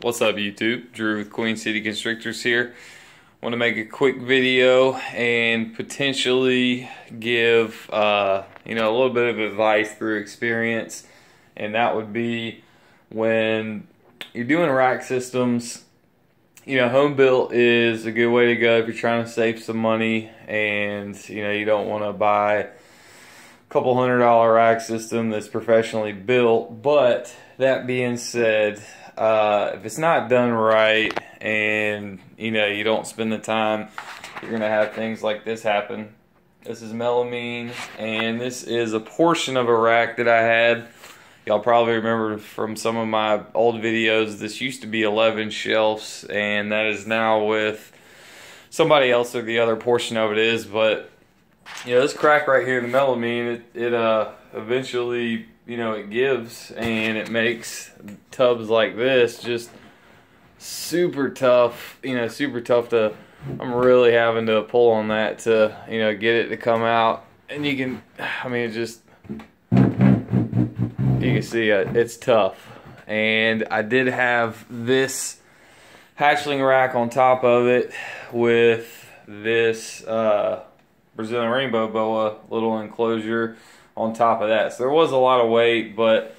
What's up YouTube? Drew with Queen City Constrictors here. Want to make a quick video and potentially give a little bit of advice through experience, and that would be when you're doing rack systems. Home built is a good way to go if you're trying to save some money and you don't want to buy a couple $100 rack system that's professionally built. But that being said, if it's not done right and you don't spend the time, you're gonna have things like this happen. This is melamine, and this is a portion of a rack that I had. Y'all probably remember from some of my old videos, this used to be 11 shelves, and that is now with somebody else, or the other portion of it is. But this crack right here in the melamine, it eventually it gives, and it makes tubs like this just super tough. Super tough to. I'm really having to pull on that to get it to come out, and you can. It just. You can see it's tough. And I did have this hatchling rack on top of it with this Brazilian rainbow boa little enclosure on top of that. So there was a lot of weight, but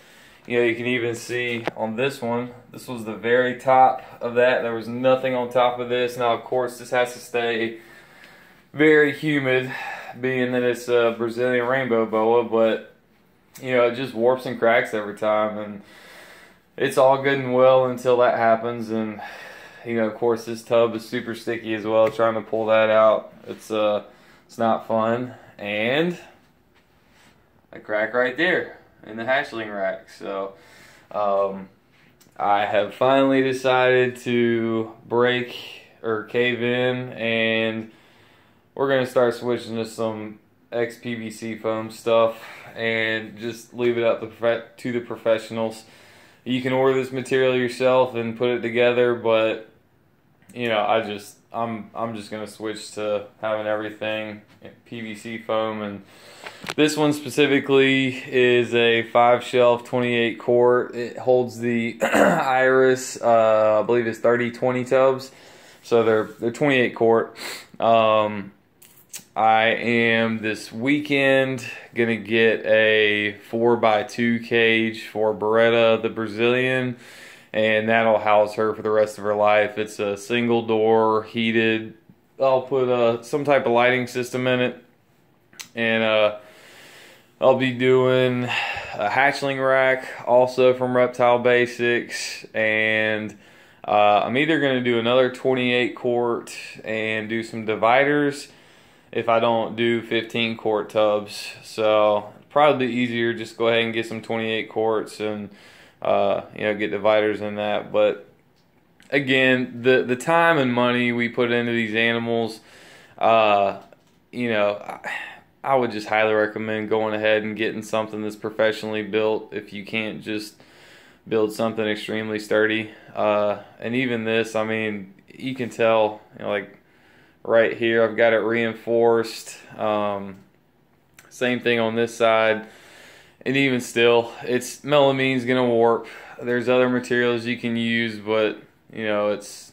you can even see on this one, this was the very top of that. There was nothing on top of this. Now of course this has to stay very humid, being that it's a Brazilian rainbow boa, but it just warps and cracks every time, and it's all good and well until that happens. And of course this tub is super sticky as well. Trying to pull that out, it's not fun. And a crack right there in the hatchling rack. So I have finally decided to break or cave in, and we're gonna start switching to some ex-PVC foam stuff and just leave it up to the professionals. You can order this material yourself and put it together, but I'm just gonna switch to having everything PVC foam. And this one specifically is a 5-shelf 28 quart. It holds the Iris, I believe it's 30-20 tubs, so they're 28 quart. I am this weekend gonna get a 4x2 cage for Beretta, the Brazilian, and that'll house her for the rest of her life. It's a single door, heated. I'll put some type of lighting system in it, and I'll be doing a hatchling rack also from Reptile Basics, and I'm either gonna do another 28 quart and do some dividers if I don't do 15 quart tubs. So probably easier just go ahead and get some 28 quarts and get dividers in that. But again, the time and money we put into these animals, I would just highly recommend going ahead and getting something that's professionally built if you can't just build something extremely sturdy. And even this, you can tell, like right here, I've got it reinforced. Same thing on this side. And even still, it's melamine's gonna warp. There's other materials you can use, but it's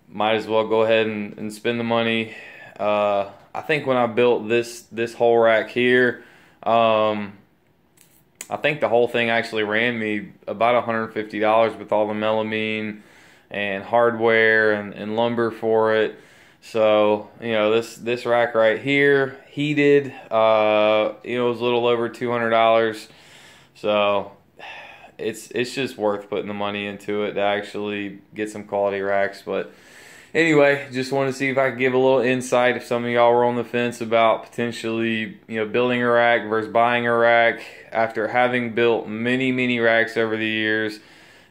might as well go ahead and spend the money. I think when I built this whole rack here, I think the whole thing actually ran me about $150 with all the melamine and hardware and lumber for it. So this rack right here, heated, it was a little over $200. So it's just worth putting the money into it to actually get some quality racks. But anyway, just want to see if I could give a little insight if some of y'all were on the fence about potentially building a rack versus buying a rack after having built many racks over the years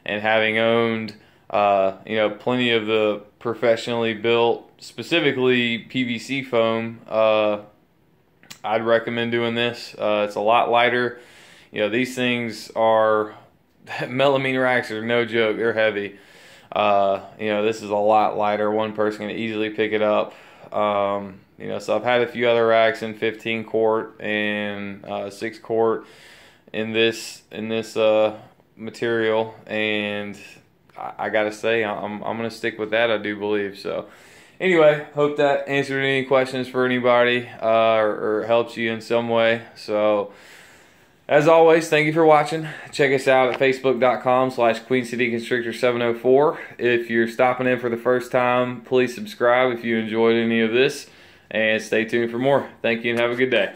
and having owned plenty of the professionally built, specifically PVC foam. I'd recommend doing this. It's a lot lighter. You know, these things are melamine racks are no joke. They're heavy. You know, this is a lot lighter. One person can easily pick it up. You know, so I've had a few other racks in 15 quart and 6 quart in this material, and I gotta say I'm gonna stick with that. I do believe so. Anyway, hope that answered any questions for anybody or helps you in some way. So, as always, thank you for watching. Check us out at facebook.com/QueenCityConstrictor704. If you're stopping in for the first time, please subscribe if you enjoyed any of this, and stay tuned for more. Thank you and have a good day.